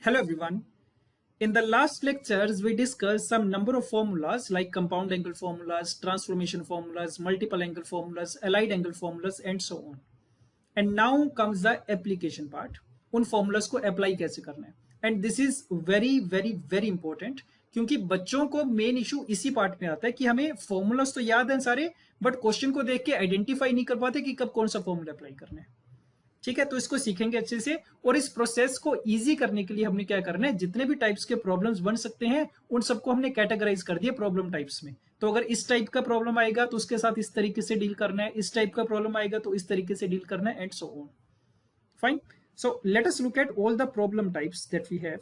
Hello everyone. In the last lectures, we discussed some number of formulas like compound angle formulas, transformation formulas, multiple angle formulas, allied angle formulas, and so on. And now comes the application part. उन formulas को apply कैसे करना है. And this is very important क्योंकि बच्चों को main issue इसी part में आता है कि हमें formulas तो याद हैं सारे, बट क्वेश्चन को देख के आइडेंटिफाई नहीं कर पाते कि कब कौन सा फॉर्मूला अप्लाई करना है. ठीक है, तो इसको सीखेंगे अच्छे से. और इस प्रोसेस को इजी करने के लिए हमने क्या करना है, जितने भी टाइप्स के प्रॉब्लम्स बन सकते हैं उन सबको हमने कैटेगराइज कर दिया प्रॉब्लम टाइप्स में. तो अगर इस टाइप का प्रॉब्लम आएगा तो उसके साथ इस तरीके से डील करना है, इस टाइप का प्रॉब्लम आएगा तो इस तरीके से डील करना है, and so on. Fine. So let us look at all the problem types that we have.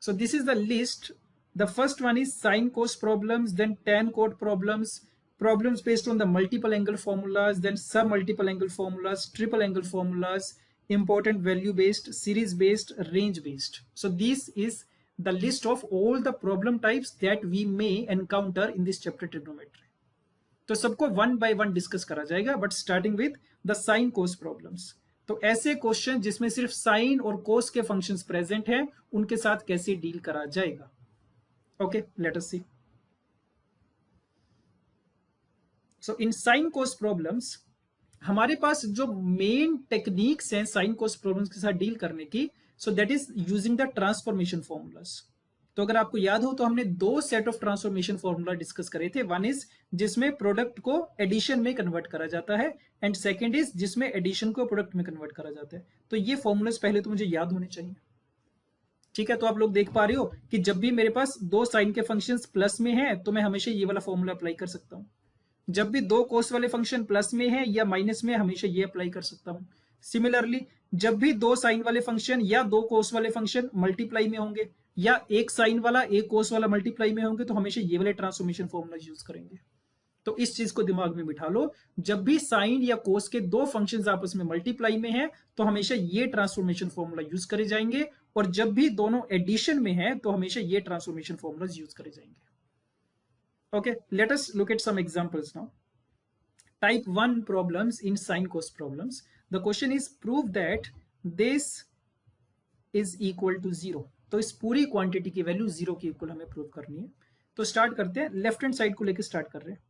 So this is the list. The first one is sine cos problems, then tan cot problems, problems based on the multiple angle formulas, then sub multiple angle formulas, triple angle formulas, important value based, series based, range based. So this is the list of all the problem types that we may encounter in this chapter trigonometry. तो सबको one by one discuss करा जाएगा, but starting with the sign cos problems. तो ऐसे question जिसमें सिर्फ sign और कोस के फंक्शंस प्रेजेंट हैं, उनके साथ कैसे डील करा जाएगा. ओके, लेट अस सी. सो इन साइन कोस प्रॉब्लम्स हमारे पास जो मेन टेक्निक्स हैं साइन कोस प्रॉब्लम्स के साथ डील करने की, सो that is using the transformation formulas. तो अगर आपको याद हो तो हमने दो set of transformation formula discuss करे थे. वन इज जिसमें प्रोडक्ट को एडिशन में कन्वर्ट करा जाता है, एंड सेकंड इज जिसमें एडिशन को प्रोडक्ट में कन्वर्ट करा जाता है. तो ये फॉर्मूलाज पहले तो मुझे याद होने चाहिए. ठीक है, तो आप लोग देख पा रहे हो कि जब भी मेरे पास दो साइन के फंक्शंस प्लस में हैं तो मैं हमेशा ये वाला फॉर्मूला अप्लाई कर सकता हूं. जब भी दो कोस वाले फंक्शन प्लस में है या माइनस में, हमेशा ये अप्लाई कर सकता हूं. सिमिलरली जब भी दो साइन वाले फंक्शन या दो कोस वाले फंक्शन मल्टीप्लाई में होंगे, या एक साइन वाला एक कोस वाला मल्टीप्लाई में होंगे, तो हमेशा ये वाले ट्रांसफॉर्मेशन फॉर्मूला यूज करेंगे. तो इस चीज को दिमाग में बिठा लो. जब भी साइन या कोस के दो फंक्शंस आपस में मल्टीप्लाई में है तो हमेशा ये ट्रांसफॉर्मेशन फॉर्मूला यूज करे जाएंगे, और जब भी दोनों एडिशन में है तो हमेशा ये ट्रांसफॉर्मेशन फॉर्मूला यूज करे जाएंगे. Okay, let us look at some examples now. Type 1 problems in sine cos problems. The question is prove that this is equal to 0. तो इस पूरी क्वांटिटी की वैल्यू 0 के इक्वल हमें प्रूव करनी है. तो स्टार्ट करते हैं, लेफ्ट हैंड साइड को लेकर स्टार्ट कर रहे हैं.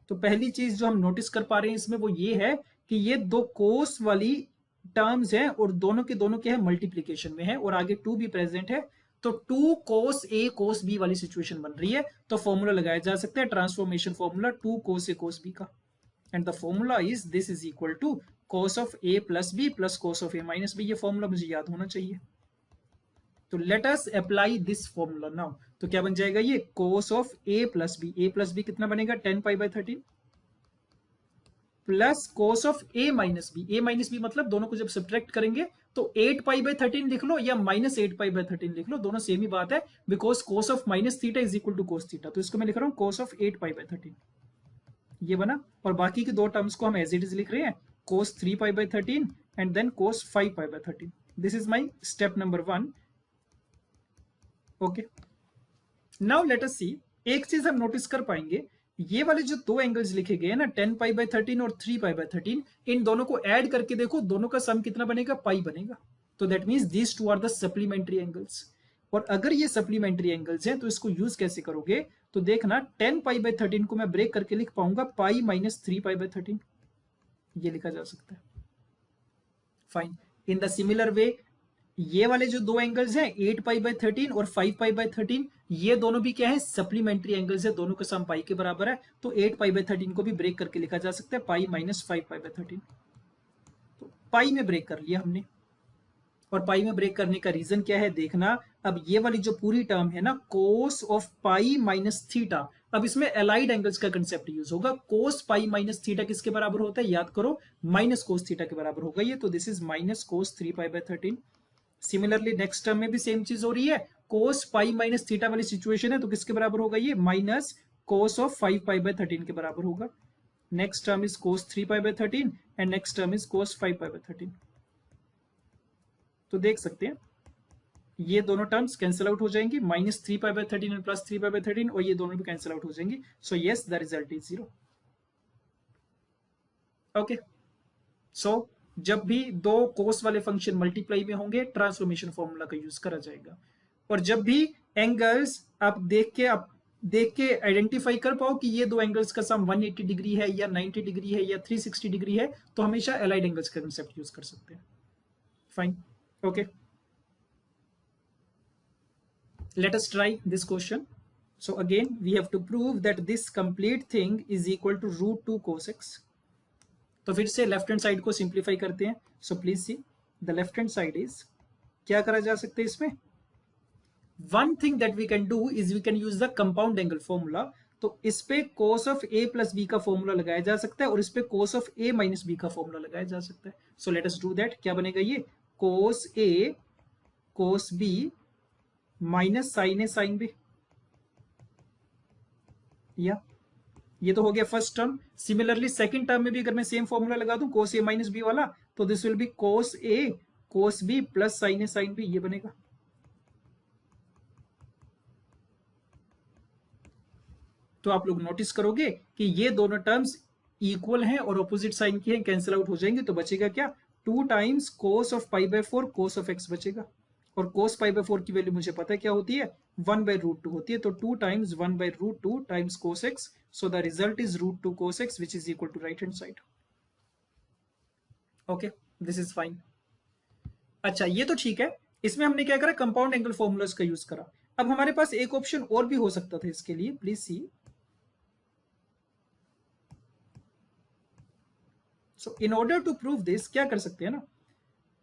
तो पहली चीज जो हम नोटिस कर पा रहे हैं इसमें वो ये है कि ये दो कोस वाली टर्म्स हैं और दोनों के दोनों क्या है, मल्टीप्लीकेशन में है, और आगे 2 भी प्रेजेंट है. तो 2 cos a cos b वाली सिचुएशन बन रही है. तो फॉर्मूला लगाया जा सकता है transformation formula 2 cos a cos b का, and the formula is this is equal to cos of a plus b plus cos of a minus b. ये फॉर्मूला मुझे याद होना चाहिए. तो let us apply this formula now. तो क्या बन जाएगा ये cos of a plus b कितना बनेगा 10 pi by 13 plus cos of a minus b मतलब दोनों को जब सब्ट्रैक्ट करेंगे तो 8 पाई बाय 13 लिख लो या माइनस 8 पाई बाय 13 लिख लो, दोनों सेम ही बात है, because cos of minus theta is equal to cos theta. तो इसको मैं लिख रहा हूं cos ऑफ 8 पाई बाय 13. ये बना, और बाकी के दो टर्म्स को हम एज इट इज लिख रहे हैं cos 3 pi by 13 and then cos 5 pi by 13. This is my step number 1. Okay, now let us see. एक चीज हम नोटिस कर पाएंगे, ये वाले जो दो एंगल्स लिखे गए हैं ना 10 पाई बाय 13 और 3 पाई बाय 13, इन दोनों को ऐड करके देखो, दोनों का सम कितना बनेगा, पाई बनेगा. तो that means these two are the supplementary angles. और अगर ये सप्लीमेंट्री एंगल्स हैं तो इसको यूज कैसे करोगे, तो देखना 10 पाई बाय 13 को मैं ब्रेक करके लिख पाऊंगा पाई माइनस 3 पाई बाय 13. ये लिखा जा सकता है. Fine. In the similar way ये वाले जो दो एंगल्स हैं 8 पाई बाय 13 और 5 पाई बाय 13, ये दोनों भी क्या है, सप्लीमेंट्री एंगल्स है, दोनों का सम पाई के बराबर है. तो 8 पाई बाय 13 को भी ब्रेक करके लिखा जा सकता है पाई माइनस 5 पाई बाय 13. तो पाई में ब्रेक कर लिया हमने. और पाई में ब्रेक करने का रीजन क्या है, देखना. अब ये वाली जो पूरी टर्म है ना cos of pi minus theta, अब इसमें एलाइड एंगल्स का कंसेप्ट यूज होगा. cos पाई माइनस थीटा किसके बराबर होता है, याद करो, माइनस cos थीटा के बराबर होगा ये. तो this is minus cos 3 pi by 13. Similarly next term में भी सेम चीज हो रही है, cos पाई माइनस थीटा वाली सिचुएशन है, तो किसके बराबर होगा ये, minus cos of 5 pi by 13 के बराबर होगा. Next term is cos 3 pi by 13 and next term is cos 5 pi by 13. तो देख सकते हैं ये दोनों टर्म्स कैंसिल आउट हो जाएंगी, minus 3 pi by 13 and plus 3 pi by 13, और ये दोनों भी कैंसिल आउट हो जाएंगी. So yes, the result is 0. Okay, so जब भी दो कोस वाले फंक्शन मल्टीप्लाई में होंगे ट्रांसफॉर्मेशन फॉर्मूला का यूज करा जाएगा। और जब भी एंगल्स आप देख के आइडेंटिफाई कर पाओ कि ये दो एंगल्स का सम 180 डिग्री है या 90 डिग्री है या 360 डिग्री है, तो हमेशा एलाइड एंगल्स का कंसेप्ट यूज कर सकते हैं। Fine, okay, let us try this question. So again we have to prove that this complete thing is equal to root 2 cos x. तो फिर से लेफ्ट हैंड साइड को सिंप्लीफाई करते हैं। So please see the left hand side is, क्या करा जा सकता है इसमें, one thing that we can do is we can use the compound angle formula. तो इस पे cos of a plus B का फॉर्मूला लगाया जा सकता है और इस पे cos of a minus B का फॉर्मूला लगाया जा सकता है। So let us do that. क्या बनेगा ये, cos a cos b minus sine a sine b, या ये तो हो गया first term. Similarly second term में भी अगर मैं सेम फॉर्मूला लगा दूं cos a माइनस बी वाला, तो this will be cos a cos b plus sine a sine b, ये बनेगा। तो आप लोग नोटिस करोगे कि ये दोनों टर्म्स इक्वल हैं और ऑपोजिट साइन की हैं, कैंसिल आउट हो जाएंगे, तो बचेगा क्या, 2 times cos of pi by 4 cos of x बचेगा। और cos पाई बाय 4 की वैल्यू मुझे पता है क्या होती है, 1 बाय रूट 2 होती है। तो 2 times 1 by root 2 times cos x, so the result is root 2 cos x which is equal to right hand side. Okay, this is fine. अच्छा ये तो ठीक है, इसमें हमने क्या करा, कंपाउंड एंगल फॉर्मूलाज का यूज करा। अब हमारे पास एक ऑप्शन और भी हो सकता था इसके लिए, please see. So in order to prove this क्या कर सकते हैं ना,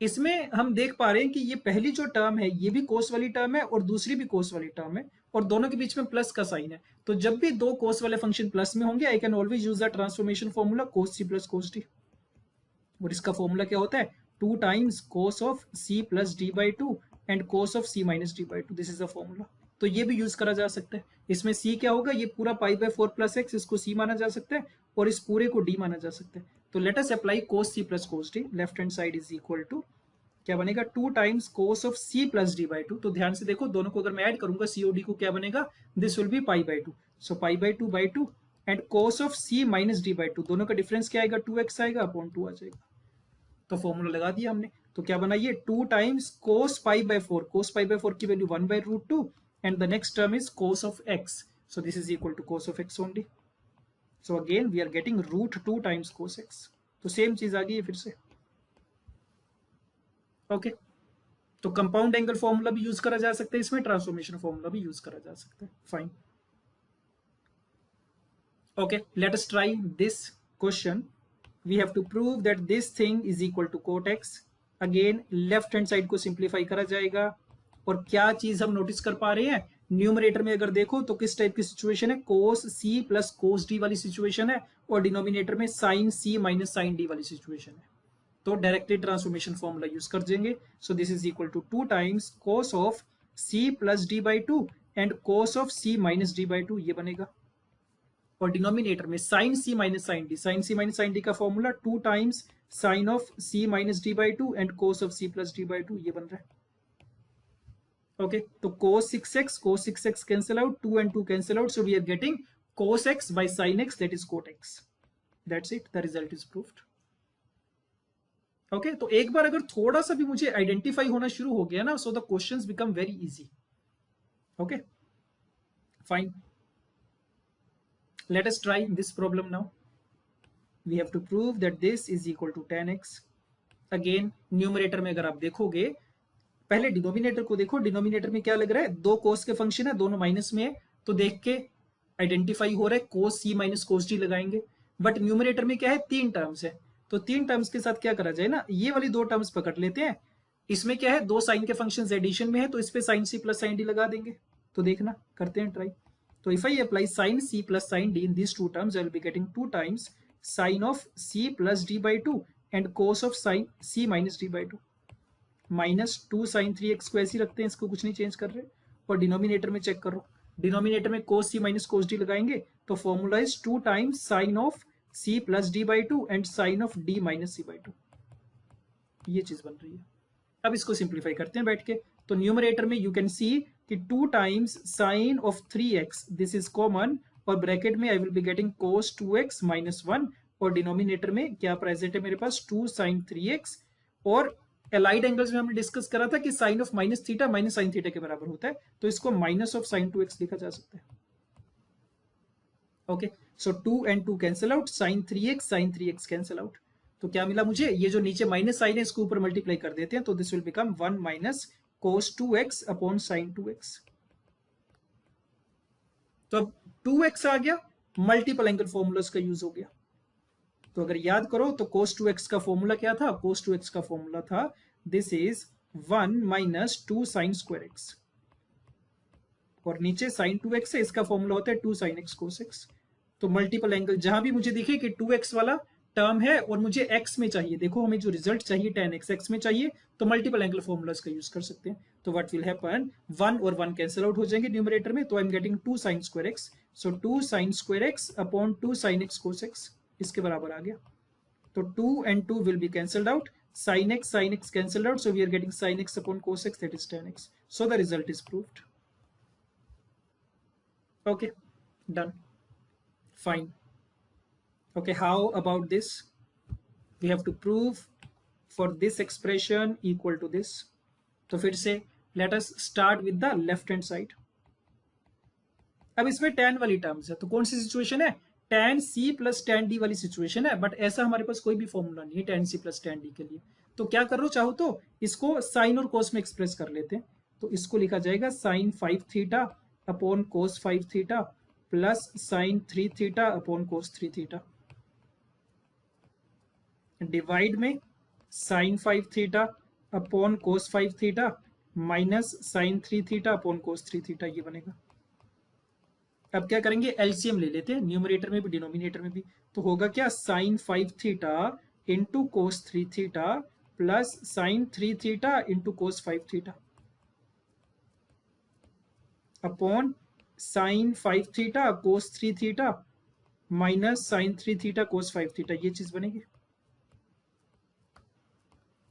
इसमें हम देख पा रहे हैं कि ये पहली जो टर्म है ये भी कोस वाली टर्म है और दूसरी भी कोस वाली टर्म है, और दोनों के बीच में प्लस का साइन है। तो जब भी दो कोस वाले फंक्शन प्लस में होंगे, I can always use the transformation formula cos c plus cos d। और इसका फॉर्मूला क्या होता है, 2 times cos of c plus d by 2 and cos of c minus d by 2, this is the formula. तो ये भी use करा जा सकता है। इसमें c क्या होगा, ये पूरा पाई बाय 4 प्लस एक्स, इसको c माना जा सकता है और इस पूरे को d माना जा सकता है। तो let us apply cos c plus cos d, left hand side is equal to क्या बनेगा, 2 times cos of c plus d by 2। तो ध्यान से देखो, दोनों को अगर मैं ऐड करूंगा c और d को, क्या बनेगा, this will B pi by 2। So pi by 2 by 2 and cos of c minus d by 2, दोनों का डिफरेंस क्या आएगा, 2x आएगा अपॉन 2 आ जाएगा। तो फॉर्मूला लगा दिया हमने। तो क्या बना ये, 2 times cos pi by 4, cos pi by 4 की value 1 by root 2 and the next term is cos of x, so this is equal to cos of x only. So again we are getting root 2 times cos x। तो same चीज आ गई है फिर से। Okay, तो compound angle formula भी use करा जा सकता है इसमें, ट्रांसफॉर्मेशन फॉर्मूला भी यूज करा जा सकता है। Fine, okay, let us try this question. We have to prove that this thing is equal to cot x. Again left hand side को सिंप्लीफाई करा जाएगा। और क्या चीज हम नोटिस कर पा रहे हैं, न्यूमरेटर में अगर देखो तो किस टाइप की सिचुएशन है, cos c plus cos d वाली सिचुएशन है, और डिनोमिनेटर में sin c minus sin d वाली सिचुएशन है। तो डायरेक्टली ट्रांसफॉर्मेशन फॉर्मूला यूज कर देंगे। So this is equal to 2 times cos of c plus d by 2 and cos of c minus d by 2, ये बनेगा। और डिनोमिनेटर में sin c minus sin d, sin c minus sin d का formula 2 times sin of c minus d by 2 and cos of c plus d by 2, ये बन रहा है। Okay, तो cos 6x cancel out, 2 and 2 cancel out, so we are getting cos x by sin x, that is cot x. That's it, the result is proved. Okay, तो एक बार अगर थोड़ा सा भी मुझे आइडेंटिफाई होना शुरू हो गया ना, so the questions become very easy. Okay, fine, let us try this problem now. We have to prove that this is equal to tan x. Again numerator में अगर आप देखोगे, पहले डिनोमिनेटर को देखो, डिनोमिनेटर में क्या लग रहा है, दो कोस के फंक्शन है, दोनों माइनस में है, तो देख के आइडेंटिफाई हो रहा है cos c minus cos d लगाएंगे। बट न्यूमरेटर में क्या है, 3 टर्म्स है, तो 3 टर्म्स के साथ क्या करा जाए ना, ये वाली 2 टर्म्स पकड़ लेते हैं। इसमें क्या है, 2 साइन के फंक्शन एडिशन में है, तो इस पे sin c plus sin d लगा देंगे। तो देखना, करते हैं ट्राई। तो if I apply sin c plus sin d in this 2 terms, I will be getting 2 times sin of c plus d by 2 and cos of sin c minus d by 2 minus 2 sin 3x को ऐसे रखते हैं, इसको कुछ नहीं change कर रहे। और डिनोमिनेटर में चेक करो, डिनोमिनेटर में cos c minus cos d लगाएंगे, तो formula is 2 times sin of c plus d by 2 and sin of d minus c by 2, ये चीज बन रही है। अब इसको सिंप्लीफाई करते हैं बैठ के। तो न्यूमरेटर में यू कैन सी कि 2 times sin of 3x, this is common, और ब्रैकेट में I will be getting cos 2x minus 1 और डिनोमिनेटर में क्या प्रेजेंट है मेरे पास, 2 sin 3x, और एलाइड एंगल्स में हमने डिस्कस करा था कि sine of minus theta minus sine theta के बराबर होता है, तो इसको माइनस ऑफ साइन 2x लिखा जा सकता है। Okay, so 2 and 2 cancel out, sin 3x cancel out, तो क्या मिला मुझे, ये जो नीचे माइनस साइन है इसको ऊपर मल्टीप्लाई कर देते हैं, तो this will become 1 minus cos 2x upon sin 2x। तो अब 2x आ गया, मल्टीपल एंगल फॉर्मूलाज का यूज हो गया। तो अगर याद करो तो cos 2x का फॉर्मूला क्या था, cos 2x का फॉर्मूला था this is 1 minus 2 sin square x, और नीचे sin 2x है, इसका फॉर्मूला होता है 2 sin x cos x। तो मल्टीपल एंगल जहां भी मुझे दिखे कि 2x वाला टर्म है और मुझे x में चाहिए, देखो हमें जो रिजल्ट चाहिए tan x x में चाहिए, तो मल्टीपल एंगल फॉर्मूलाज का यूज कर सकते हैं। तो व्हाट विल हैपन, 1 और 1 कैंसिल आउट हो जाएंगे न्यूमरेटर में, तो I am getting 2 sin square x, so 2 sin square x upon 2 sin x cos x, इसके बराबर आ गया। तो 2 and 2 will be cancelled out, sin x cancelled out, so we are getting sin x upon cos x, that is tan x. So the result is proved. Okay, done, fine. Okay, how about this, we have to prove for this expression equal to this. तो फिर से let us start with the left hand side. अब इसमें tan वाली terms है, तो कौन सी situation है, tan c plus tan d वाली सिचुएशन है, बट ऐसा हमारे पास कोई भी फॉर्मूला नहीं है tan c plus tan d के लिए। तो क्या कर लो, चाहो तो इसको साइन और कोस में एक्सप्रेस कर लेते हैं, तो इसको लिखा जाएगा sine 5 theta upon cos 5 theta plus sine 3 theta upon cos 3 theta, divide में sine 5 theta upon cos 5 theta minus sine 3 theta upon cos 3 theta, ये बनेगा। अब क्या करेंगे, एलसीएम ले लेते हैं, न्यूमरेटर में भी डिनोमिनेटर में भी, तो होगा क्या, sine 5 theta into cos 3 theta plus sine 3 theta into cos 5 theta upon sine 5 theta cos 3 theta minus sine 3 theta cos 5 theta, ये चीज बनेगी।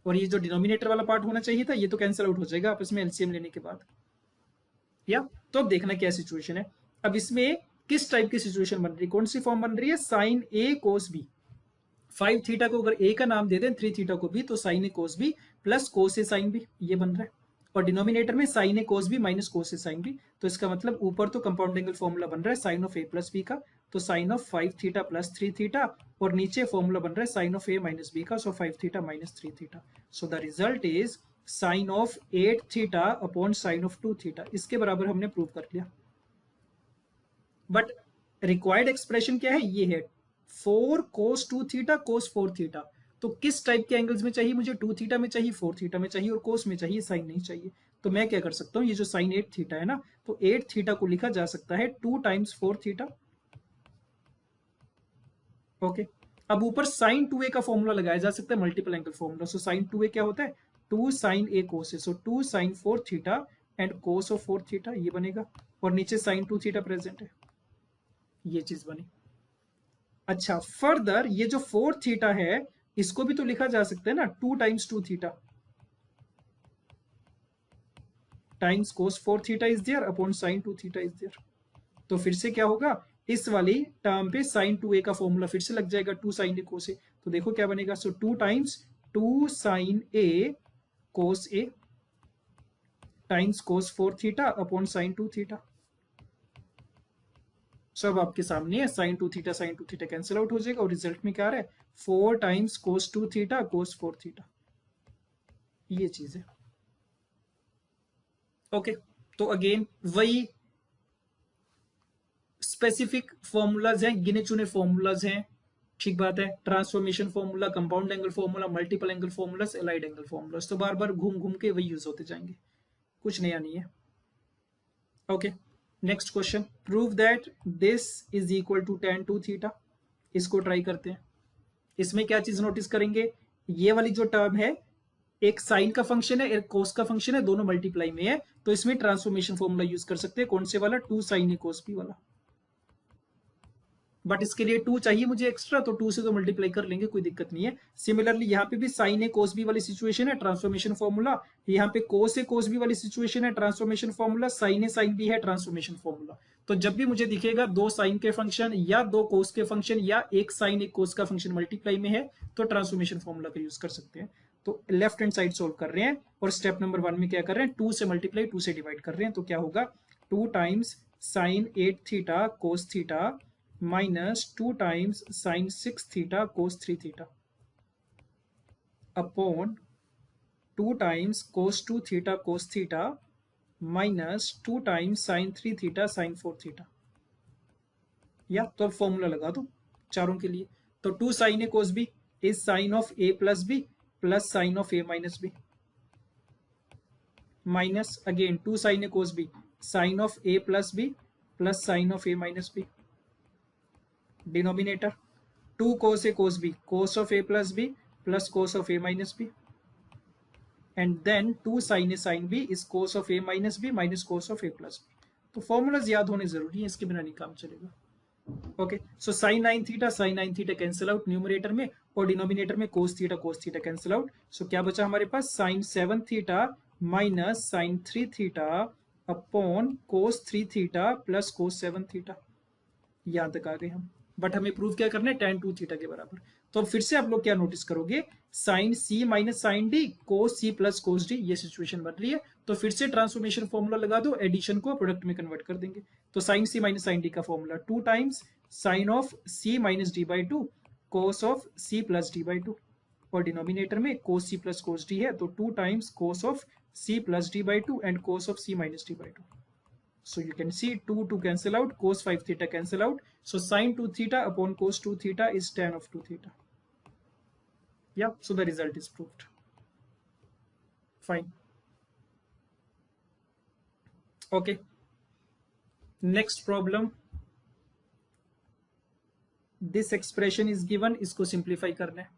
और ये जो डिनोमिनेटर वाला पार्ट होना चाहिए था, ये तो कैंसिल आउट हो जाएगा आपस में एलसीएम लेने के बाद, या तो अब देखना क्या सिचुएशन है। अब इसमें किस टाइप की सिचुएशन बन रही है, कौन सी फॉर्म बन रही है, sign A cos B, 5 theta को अगर ए का नाम दे दें, 3 थीटा को भी, तो sign A cos B plus cos A sine b, ये बन रहा है। और डिनोमिनेटर में sign A cos B minus cos A sine B, तो इसका मतलब ऊपर तो कंपाउंड एंगल फॉर्मूला बन रहा है sine of A plus B का, तो sine of 5 theta plus 3 theta, और नीचे फॉर्मूला बन रहा है sine of A minus B का, so 5 theta minus 3 theta, so the result is sine of 8 theta upon sine of 2 theta, इसके बराबर हमने प्रूव कर लिया। बट रिक्वायर्ड एक्सप्रेशन क्या है, ये है 4 cos 2 थीटा cos 4 थीटा, तो किस टाइप के एंगल्स में चाहिए मुझे, 2 थीटा में चाहिए, 4 थीटा में चाहिए, और कोस में चाहिए, साइन नहीं चाहिए। तो मैं क्या कर सकता हूँ, ये जो साइन 8 थीटा है ना, तो 8 थीटा को लिखा जा सकता है 2 टाइम्स 4 थीटा। ओके, अब ऊपर साइन 2a का फॉर्मूला लगाया जा सकता है, multiple angle formula. So sine 2a क्या होता है, 2 sin a cos a, so 2 sin 4 theta and cos of 4 theta, ये बनेगा, और नीचे साइन 2 थीटा प्रेजेंट है, ये चीज बनी। अच्छा, फर्दर ये जो 4 थीटा है इसको भी तो लिखा जा सकता है ना, 2 times 2 theta times cos 4 theta is there upon sine 2 theta is there. तो फिर से क्या होगा, इस वाली टर्म पे साइन 2a का फॉर्मूला फिर से लग जाएगा, 2 sin a cos a, तो देखो क्या बनेगा, so 2 times 2 sin a cos a times cos 4 theta upon sine 2 theta. सब आपके सामने है, sine 2 theta sine 2 theta cancel out हो जाएगा, और रिजल्ट में क्या आ रहा है, 4 टाइम्स कोस 2 थीटा कोस 4 थीटा, ये चीज है। ओके, तो अगेन वही स्पेसिफिक फॉर्मूलाज हैं, गिने चुने फॉर्मूलाज हैं, ठीक बात है, transformation formula, compound angle formula, multiple angle formulas, allied angle formulas, तो बार बार घूम घूम के वही यूज होते जाएंगे, कुछ नया नहीं है। Okay, next question, prove that this is equal to tan 2 theta, इसको ट्राई करते हैं। इसमें क्या चीज नोटिस करेंगे, ये वाली जो टर्म है एक साइन का फंक्शन है, एक कोस का फंक्शन है, दोनों मल्टीप्लाई में है, तो इसमें ट्रांसफॉर्मेशन फॉर्मूला यूज कर सकते हैं, कौन से वाला, 2 sin a cos b वाला। बट इसके लिए 2 चाहिए मुझे एक्स्ट्रा, तो 2 से तो मल्टीप्लाई कर लेंगे, कोई दिक्कत नहीं है। सिमिलरली यहाँ पे भी साइन ए कोस बी वाली सिचुएशन है, ट्रांसफॉर्मेशन फॉर्मूला। यहाँ पे कोस ए कोस बी वाली सिचुएशन है, transformation formula. Sign a sine B है, ट्रांसफॉर्मेशन फॉर्मूला। तो जब भी मुझे दिखेगा दो साइन के फंक्शन या दो कोस के फंक्शन या एक साइन एक कोस का फंक्शन मल्टीप्लाई में है, तो ट्रांसफॉर्मेशन फॉर्मूला का यूज कर सकते हैं। तो लेफ्ट हैंड साइड सोल्व कर रहे हैं और स्टेप नंबर 1 में क्या कर रहे हैं, 2 से मल्टीप्लाई 2 से डिवाइड कर रहे हैं। तो क्या होगा, 2 times sine 8 theta cos theta minus 2 times sine 6 theta cos 3 theta upon 2 times cos 2 theta cos theta minus 2 times sine 3 theta sine 4 theta. या तो अब फॉर्मूला लगा दो चारों के लिए। तो 2 sine A cos B is sine of A plus B plus sine of A minus B, minus again 2 sine A cos B sine of A plus B plus sine of A minus B. Denominator 2 cos a cos b cos of a plus b plus cos of a minus b, and then 2 sin a sin b is cos of a minus b minus cos of a plus b। तो formulas याद होने जरूरी है, इसके बिना नहीं काम चलेगा। ओके, सो sin 9 theta cancel out numerator में, और डिनोमिनेटर में cos थीटा कैंसिल आउट। सो क्या बचा हमारे पास, sin 7 theta minus sin 3 theta upon cos 3 theta plus cos 7 theta. यहां तक आ गए हम, बट हमें प्रूव क्या करना है, tan 2 थीटा के बराबर। तो अब फिर से आप लोग क्या नोटिस करोगे, sign C minus sine d cos C plus cos D, ये सिचुएशन बन रही है। तो फिर से ट्रांसफॉर्मेशन फॉर्मूला लगा दो, एडिशन को प्रोडक्ट में कन्वर्ट कर देंगे। तो sine C minus sine D का formula 2 times sine of C minus D by 2 cos of C plus D by 2, और डिनोमिनेटर में कोस सी प्लस कोस डी है, तो 2 times cos of C plus D by 2 and cos of C minus D by 2। So you can see 2 cancel out, cos 5 theta cancel out. So sin 2 theta upon cos 2 theta is tan of 2 theta. Yeah, so the result is proved. Fine. Okay. Next problem. This expression is given, इसको simplify करना है।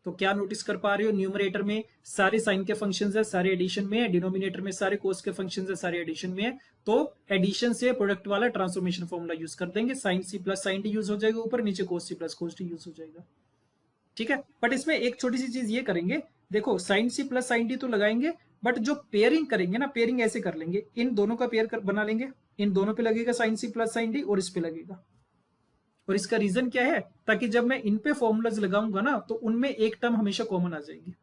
तो क्या notice कर पा रहे हो, numerator में सारे साइन के फंक्शंस है, सारे एडिशन में है। डिनोमिनेटर में सारे कोस के फंक्शंस है, सारे एडिशन में है। तो एडिशन से प्रोडक्ट वाला ट्रांसफॉर्मेशन फॉर्मूला यूज कर देंगे। Sine C plus sine D use हो जाएगा ऊपर, नीचे cos C plus cos D use हो जाएगा। ठीक है, बट इसमें एक छोटी सी चीज ये करेंगे, देखो sine C plus sine D तो लगाएंगे, बट जो पेयरिंग करेंगे ना, पेयरिंग ऐसे कर लेंगे, इन दोनों का पेयर बना लेंगे। इन दोनों पे लगेगा sine C plus sine D और इस पे लगेगा। और इसका रीजन क्या है, ताकि जब मैं इन पे फॉर्मूलाज लगाऊंगा ना, तो उनमें एक टर्म हमेशा कॉमन आ जाएगी।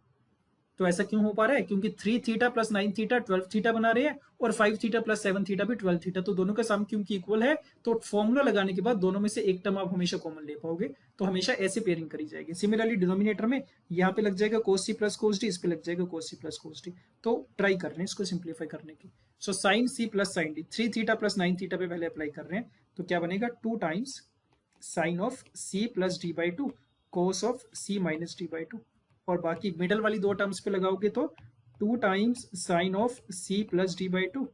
तो ऐसा क्यों हो पा रहा है, क्योंकि 3 थीटा प्लस 9 थीटा 12 थीटा बना रहे हैं, और 5 थीटा प्लस 7 थीटा भी 12 थीटा, तो दोनों का सम क्योंकि इक्वल है, तो फॉर्मूला लगाने के बाद दोनों में से एक टर्म आप हमेशा कॉमन ले पाओगे। तो हमेशा ऐसे पेयरिंग करी जाएगी। सिमिलरली डिनोमिनेटर में यहाँ पे लग जाएगा cos C plus cos D, इस पे लग जाएगा cos C plus cos D. तो ट्राई कर रहे हैं इसको सिंप्लीफाई करने की। So sine C plus sine D, 3 theta plus 9 theta पे पहले अप्लाई कर रहे हैं, तो क्या बनेगा, 2 times sine of C plus D by 2 cos of C minus D by 2, और बाकी मिडल वाली दो टर्म्स पे लगाओगे तो 2 times sine of C plus D by 2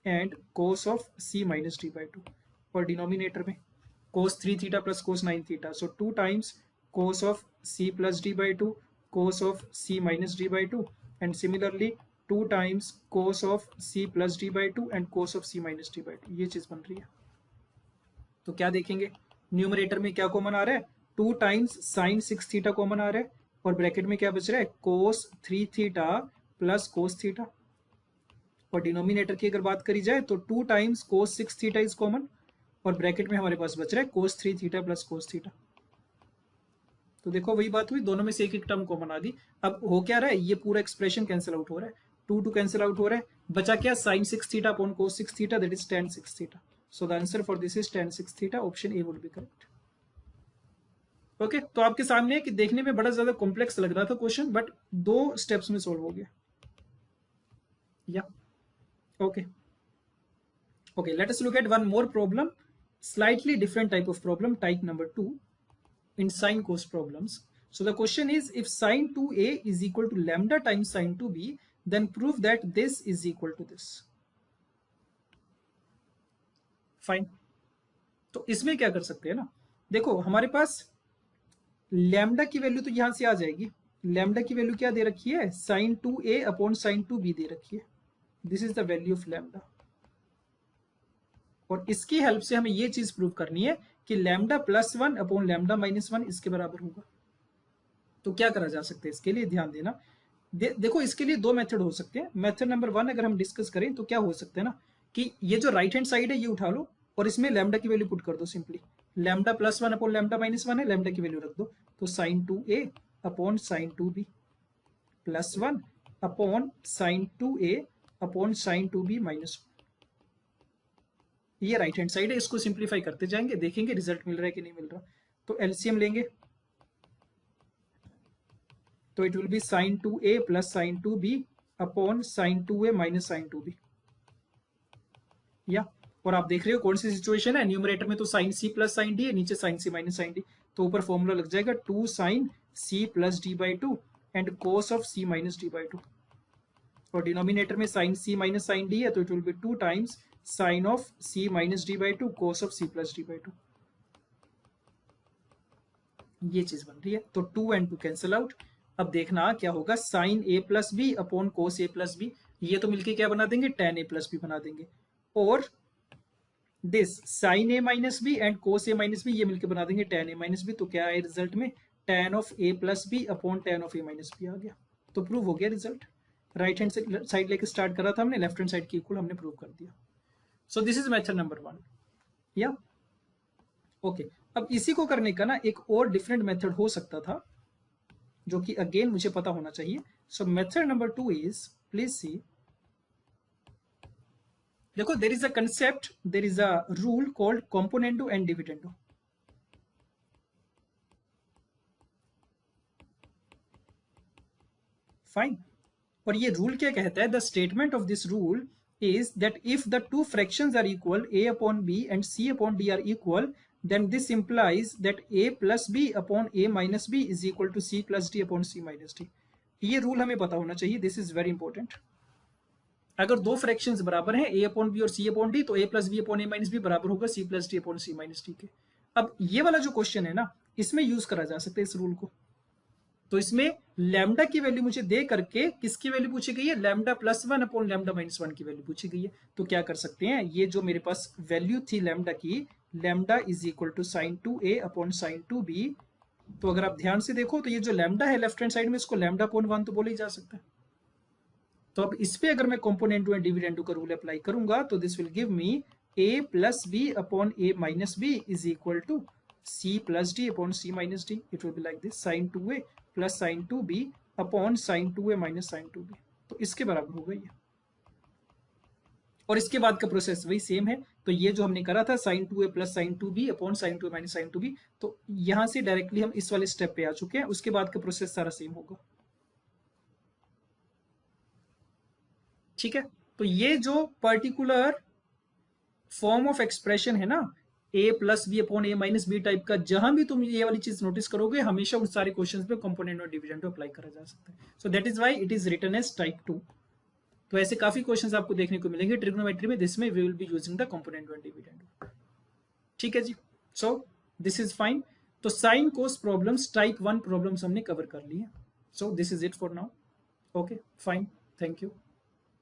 and cos of C minus D by 2, और डिनोमिनेटर में cos 3 theta plus cos 9 theta, so 2 times cos of C plus D by 2 cos of C minus D by 2, and similarly 2 times cos of C plus D by 2 and cos of C minus D by 2। ये चीज बन रही है। तो क्या देखेंगे, numerator में क्या कॉमन आ रहा है, 2 टाइम्स साइन 6 थीटा कॉमन आ रहा है, और ब्रैकेट में क्या बच रहा है, कोस 3 थीटा प्लस कोस थीटा। और डिनोमिनेटर की अगर बात करी जाए तो 2 times cos 6 theta is common, और ब्रैकेट में हमारे पास बच रहा है कोस 3 थीटा प्लस कोस थीटा। तो देखो वही बात हुई, दोनों में से एक एक टर्म कॉमन आ गई। अब हो क्या रहा है, ये पूरा एक्सप्रेशन कैंसिल आउट हो रहा है, 2 कैंसिल आउट हो रहा है, बचा क्या, sine 6 theta upon cos 6 theta, that is tan 6 theta. So the answer for this is tan 6 theta, option A would be correct. Okay, तो आपके सामने कि देखने में बड़ा ज्यादा कॉम्प्लेक्स लग रहा था क्वेश्चन, बट 2 स्टेप्स में सोल्व हो गया। या okay okay, let us look eight one more problem, slightly different type of problem, type number 2 in sine cos problems. So the question is, if sin 2a is equal to lambda times sin 2b, then prove that this is equal to this. Fine, तो इसमें क्या कर सकते हैं ना, देखो हमारे पास lambda की वैल्यू तो यहां से आ जाएगी। लैम्डा की वैल्यू क्या दे रखी है, sign 2a upon sine 2b दे रखी है। This is the value of lambda, और इसकी हेल्प से हमें ये चीज प्रूव करनी है कि lambda plus one upon lambda minus one इसके बराबर होगा। तो क्या करा जा सकता है इसके लिए, ध्यान देना। देखो इसके लिए दो मेथड हो सकते हैं। मेथड नंबर वन अगर हम डिस्कस करें तो क्या हो सकता है ना, कि ये जो राइट हैंड साइड है ये उठा लो और इसमें लैम्डा की वैल्यू पुट कर दो simply. Lambda plus one upon lambda minus one है, लैम्डा की वैल्यू रख दो, तो sine two A upon sine two B plus one upon sine two A upon sine two B minus one. ये right hand side है, इसको simplify करते जाएंगे, देखेंगे रिजल्ट मिल रहा है कि नहीं मिल रहा। तो एलसीएम लेंगे तो it will be sine two A plus sine two B upon sine two A minus sine two B. या और आप देख रहे हो कौन सी सिचुएशन है, न्यूमरेटर में तो sine C plus sine D है, नीचे sine C minus sine D, तो ऊपर फॉर्मूला लग जाएगा two sine C plus D by two and cos of C minus D by two. और डिनोमिनेटर में sine C minus sine D है तो it will be two times sine of C minus D by two cos of C plus D by two. ये चीज बन रही है, तो two and two cancel out. अब देखना क्या होगा, sine A plus B upon cos A plus B, ये तो मिलके क्या बना देंगे, टेन ए प्लस बी बना देंगे। और this sine A minus B and cos A minus B, ये मिलके बना देंगे टेन ए माइनस बी। तो क्या है रिजल्ट में, tan of A plus B upon tan of A minus B आ गया। तो प्रूव हो गया रिजल्ट। राइट हैंड साइड लेके स्टार्ट करा था हमने, लेफ्ट हैंड साइड की इक्वल हमने प्रूव कर दिया। So this is method number one. या ओके, अब इसी को करने का ना एक और डिफरेंट मेथड हो सकता था, जो कि अगेन मुझे पता होना चाहिए। So method number two is, please see, देखो there is a concept, there is a rule called componendo and dividendo. Fine. और ये रूल क्या कहता है, the statement of this rule is that if the two fractions are equal, a upon b and c upon d are equal, then this implies that a plus b upon a minus b is equal to c plus d upon c minus d। ये rule हमें पता होना चाहिए, this is very important. अगर दो fractions बराबर हैं a upon b और c अपॉन d, तो a plus b upon a minus b बराबर होगा c plus d upon c minus d के। अब ये वाला जो क्वेश्चन है ना, इसमें यूज करा जा सकता है इस रूल को। तो इसमें लैम्डा की वैल्यू मुझे दे करके किसकी वैल्यू पूछी गई है, lambda plus one upon lambda minus one की वैल्यू पूछी गई है। तो क्या कर सकते हैं, ये जो मेरे पास वैल्यू थी लैम्डा की, lambda is equal to sine two A upon sine two B, तो अगर आप ध्यान से देखो तो ये जो लैम्डा है लेफ्ट हैंड साइड में, इसको लैम्डा अपॉन वन तो बोला ही जा सकता है। तो अब इस पे अगर मैं कॉम्पोनेंटो एंड डिविडेंडो का रूल अप्लाई करूंगा तो this will give me A plus B upon A minus B is equal to C plus D upon C minus D. It will be like this, sine two A plus sine two B upon sine two A minus sine two B. तो इसके बराबर होगा ये। और इसके बाद का process वही सेम है। तो ये जो हमने करा था sine two A plus sine two B upon sine two A minus sine two B, तो यहां से डायरेक्टली हम इस वाले स्टेप पे आ चुके हैं। उसके बाद का प्रोसेस सारा सेम होगा। ठीक है, तो ये जो पर्टिकुलर फॉर्म ऑफ एक्सप्रेशन है ना, ए plus B upon A minus B type का, जहां भी तुम ये वाली चीज नोटिस करोगे, हमेशा उन सारे क्वेश्चंस पे कंपोनेंट और डिविडेंड अप्लाई करा जा सकता है। So that is why it is written as type 2। तो ऐसे काफी क्वेश्चंस आपको देखने को मिलेंगे ट्रिग्नोमेट्री में, जिसमें we will be using the component and dividend. ठीक है जी, सो दिस इज फाइन। तो sine cos problems, type 1 problems हमने कवर कर ली है। So this is it for now. Okay fine, thank you.